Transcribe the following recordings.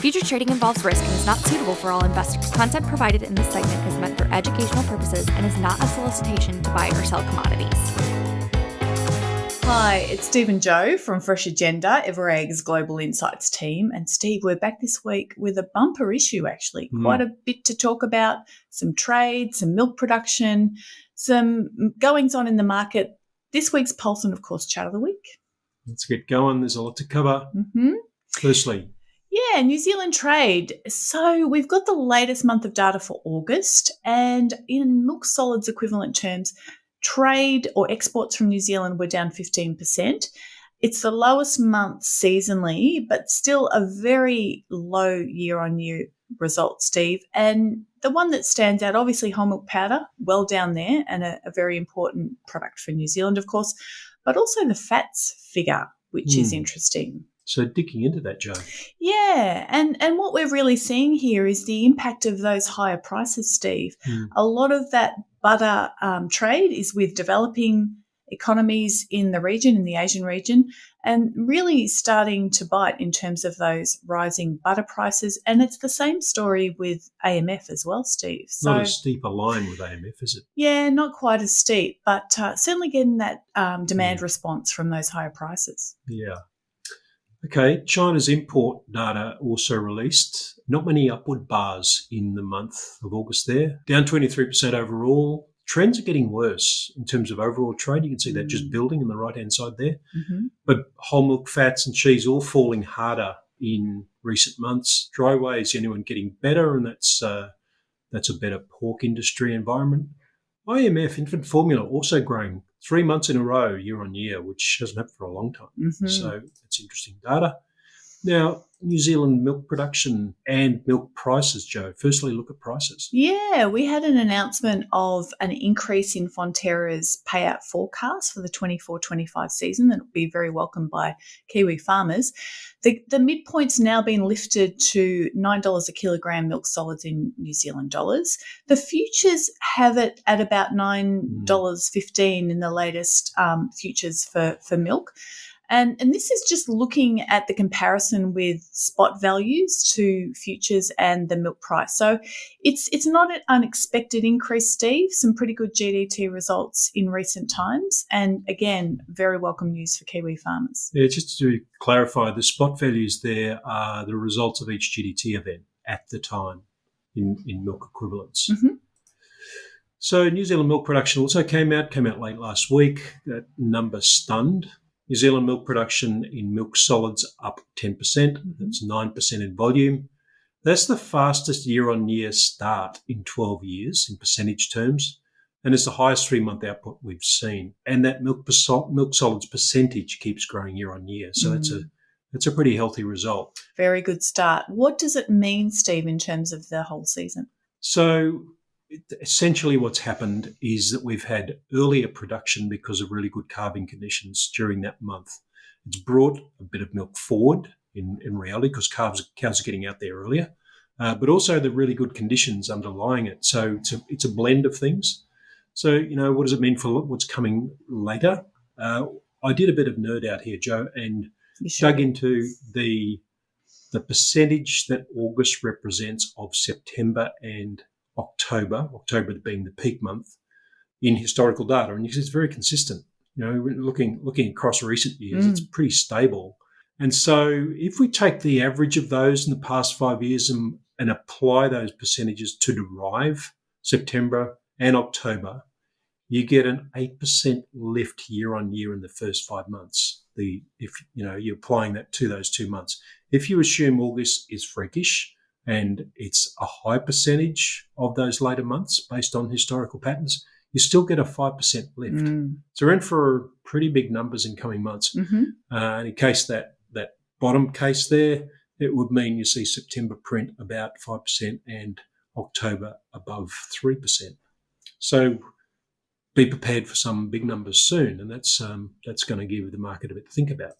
Futures trading involves risk and is not suitable for all investors. Content provided in this segment is meant for educational purposes and is not a solicitation to buy or sell commodities. Hi, it's Steve and Joe from Fresh Agenda, Everegg's Global Insights team. And Steve, we're back this week with a bumper issue, actually. Quite a bit to talk about, some trade, some milk production, some goings on in the market. This week's Pulse and, of course, Chat of the Week. Let's get going. There's a lot to cover. Firstly, New Zealand trade. So we've got the latest month of data for August, and in milk solids equivalent terms, trade or exports from New Zealand were down 15%. It's the lowest month seasonally, but still a very low year-on-year result, Steve. And the one that stands out, obviously whole milk powder, well down there, and a very important product for New Zealand, of course, but also the fats figure, which is interesting. So digging into that, Joe. Yeah, and what we're really seeing here is the impact of those higher prices, Steve. A lot of that butter trade is with developing economies in the region, in the Asian region, and really starting to bite in terms of those rising butter prices. And it's the same story with AMF as well, Steve. So, not a steeper line with AMF, is it? Yeah, not quite as steep, but certainly getting that demand response from those higher prices. Yeah. Okay, China's import data also released. Not many upward bars in the month of August there. Down 23% overall. Trends are getting worse in terms of overall trade. You can see that just building on the right-hand side there. But whole milk fats and cheese all falling harder in recent months. Dry whey is genuine getting better, and that's a better pork industry environment. IMF, infant formula, also growing 3 months in a row year on year, which hasn't happened for a long time. So that's interesting data. Now, New Zealand milk production and milk prices, Joe. Firstly, look at prices. Yeah, we had an announcement of an increase in Fonterra's payout forecast for the 24-25 season that will be very welcomed by Kiwi farmers. The midpoint's now been lifted to $9 a kilogram milk solids in New Zealand dollars. The futures have it at about $9.15 in the latest futures for milk. And this is just looking at the comparison with spot values to futures and the milk price. So it's not an unexpected increase, Steve. Some pretty good GDT results in recent times. And again, very welcome news for Kiwi farmers. Yeah, just to clarify, the spot values there are the results of each GDT event at the time in milk equivalents. So New Zealand milk production also came out late last week. That number stunned. New Zealand milk production in milk solids up 10%. That's 9% in volume. That's the fastest year-on-year start in 12 years in percentage terms, and it's the highest 3-month output we've seen. And that milk solids percentage keeps growing year-on-year. So that's a pretty healthy result. Very good start. What does it mean, Steve, in terms of the whole season? So essentially what's happened is that we've had earlier production because of really good calving conditions during that month. It's brought a bit of milk forward in reality because cows are getting out there earlier, but also the really good conditions underlying it. So it's a blend of things. So, what does it mean for what's coming later? I did a bit of nerd out here, Joe, and dug into the percentage that August represents of September and October being the peak month in historical data, and it's very consistent. Looking across recent years, it's pretty stable. And so if we take the average of those in the past 5 years and apply those percentages to derive September and October, you get an 8% lift year on year in the first 5 months. If you're applying that to those 2 months. If you assume August is freakish, and it's a high percentage of those later months based on historical patterns, you still get a 5% lift. So we're in for pretty big numbers in coming months. And in case that bottom case there, it would mean you see September print about 5% and October above 3%. So be prepared for some big numbers soon, and that's going to give the market a bit to think about.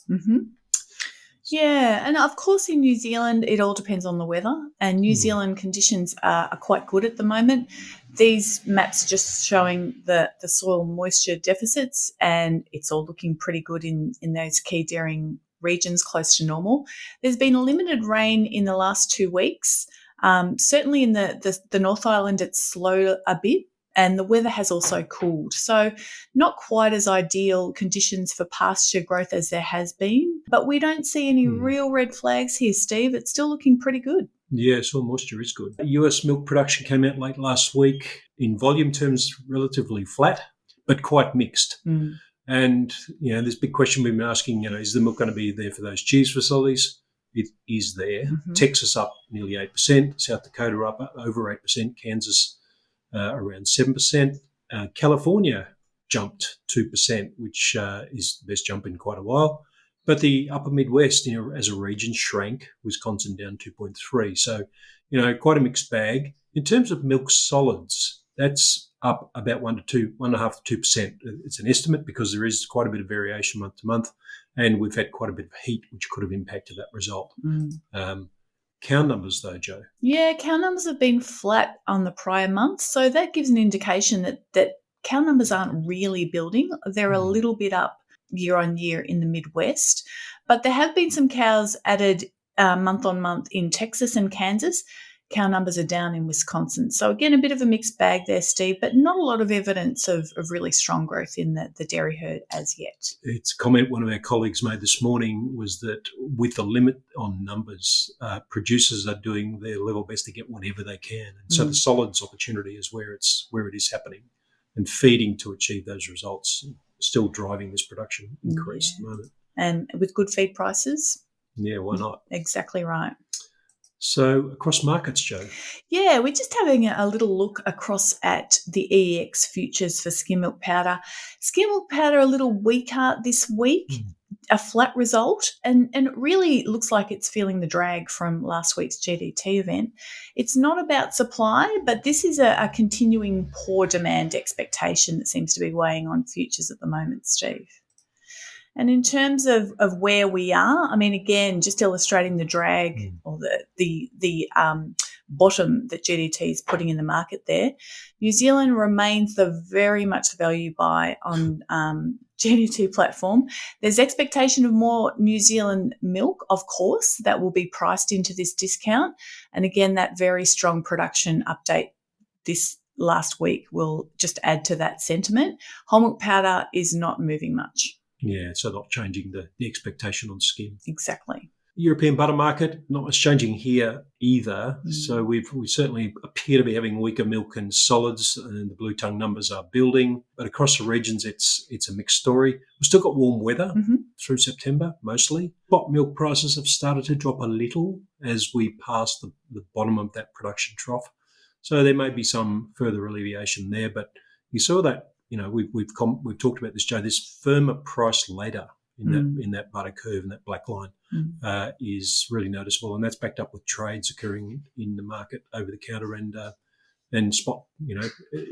Yeah, and of course in New Zealand it all depends on the weather, and New Zealand conditions are quite good at the moment. These maps are just showing the soil moisture deficits, and it's all looking pretty good in those key dairying regions close to normal. There's been limited rain in the last 2 weeks. Certainly in the North Island, it's slowed a bit, and the weather has also cooled. So not quite as ideal conditions for pasture growth as there has been, but we don't see any real red flags here, Steve. It's still looking pretty good. Yeah, soil moisture is good. US milk production came out late last week. In volume terms, relatively flat, but quite mixed. And, there's a big question we've been asking, is the milk going to be there for those cheese facilities? It is there. Texas up nearly 8%, South Dakota up over 8%, Kansas around 7%. California jumped 2%, which is the best jump in quite a while. But the upper Midwest, as a region, shrank. Wisconsin down 2.3%. So, quite a mixed bag. In terms of milk solids, that's up about 1.5 to 2%. It's an estimate because there is quite a bit of variation month to month, and we've had quite a bit of heat, which could have impacted that result. Cow numbers, though, Jo? Yeah, cow numbers have been flat on the prior month, so that gives an indication that cow numbers aren't really building. They're a little bit up year on year in the Midwest, but there have been some cows added month on month in Texas and Kansas. Cow numbers are down in Wisconsin. So again, a bit of a mixed bag there, Steve, but not a lot of evidence of really strong growth in the dairy herd as yet. It's a comment one of our colleagues made this morning was that with the limit on numbers, producers are doing their level best to get whatever they can. And so the solids opportunity is where it is happening, and feeding to achieve those results, still driving this production increase at the moment. And with good feed prices? Yeah, why not? Exactly right. So across markets, Jo? Yeah, we're just having a little look across at the EEX futures for skim milk powder. Skim milk powder a little weaker this week, a flat result, and it really looks like it's feeling the drag from last week's GDT event. It's not about supply, but this is a continuing poor demand expectation that seems to be weighing on futures at the moment, Steve. And in terms of where we are, I mean, again, just illustrating the drag or the bottom that GDT is putting in the market there, New Zealand remains the very much value buy on GDT platform. There's expectation of more New Zealand milk, of course, that will be priced into this discount. And again, that very strong production update this last week will just add to that sentiment. Whole milk powder is not moving much. Yeah, so not changing the expectation on skim. Exactly. European butter market, not much changing here either. So we certainly appear to be having weaker milk and solids, and the blue tongue numbers are building. But across the regions, it's a mixed story. We've still got warm weather through September, mostly. Spot milk prices have started to drop a little as we pass the bottom of that production trough. So there may be some further alleviation there. But you saw that, we've talked about this, Jo, this firmer price later in that butter curve, in that black line, is really noticeable, and that's backed up with trades occurring in the market over the counter and spot,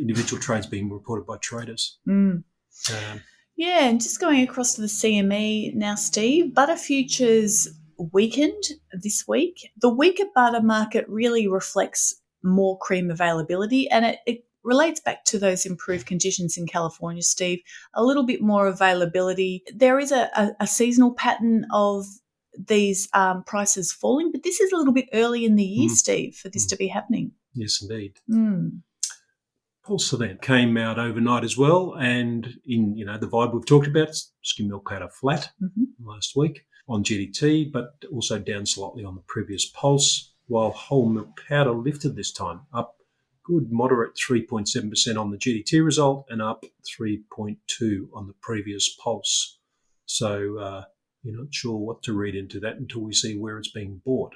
individual trades being reported by traders. Yeah, and just going across to the CME now, Steve, butter futures weakened this week. The weaker butter market really reflects more cream availability, and it relates back to those improved conditions in California, Steve. A little bit more availability. There is a seasonal pattern of these prices falling, but this is a little bit early in the year, Steve, for this to be happening. Yes, indeed. Pulse event came out overnight as well, and in the vibe we've talked about, skim milk powder flat last week on GDT, but also down slightly on the previous pulse, while whole milk powder lifted this time, up good moderate 3.7% on the GDT result and up 3.2% on the previous pulse. So you're not sure what to read into that until we see where it's being bought.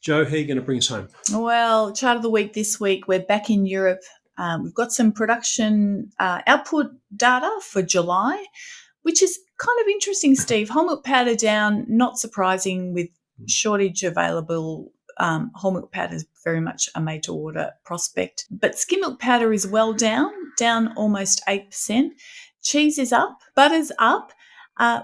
Jo, how are you going to bring us home? Well, chart of the week this week, we're back in Europe. We've got some production output data for July, which is kind of interesting, Steve. Whole milk powder down, not surprising with shortage available. Whole milk powder is very much a made-to-order prospect. But skim milk powder is well down almost 8%. Cheese is up, butter's up,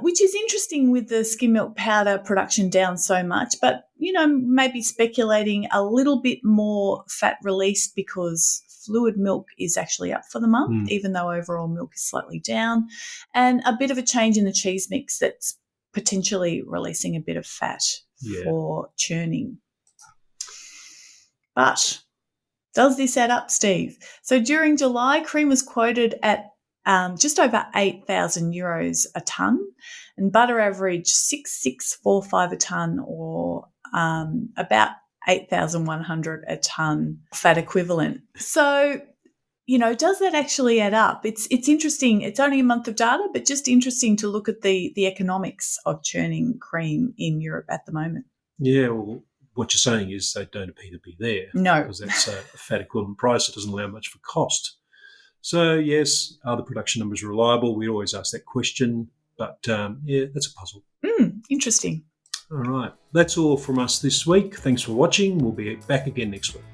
which is interesting with the skim milk powder production down so much. But, maybe speculating a little bit more fat released because fluid milk is actually up for the month, even though overall milk is slightly down. And a bit of a change in the cheese mix that's potentially releasing a bit of fat Yeah. for churning. But does this add up, Steve? So during July, cream was quoted at just over €8,000 a tonne, and butter averaged 6,645 a tonne, or about 8,100 a tonne fat equivalent. So, does that actually add up? It's interesting. It's only a month of data, but just interesting to look at the economics of churning cream in Europe at the moment. Yeah, well, what you're saying is they don't appear to be there. No. Because that's a fat equivalent price. It doesn't allow much for cost. So, yes, are the production numbers reliable? We always ask that question. But, that's a puzzle. Interesting. All right. That's all from us this week. Thanks for watching. We'll be back again next week.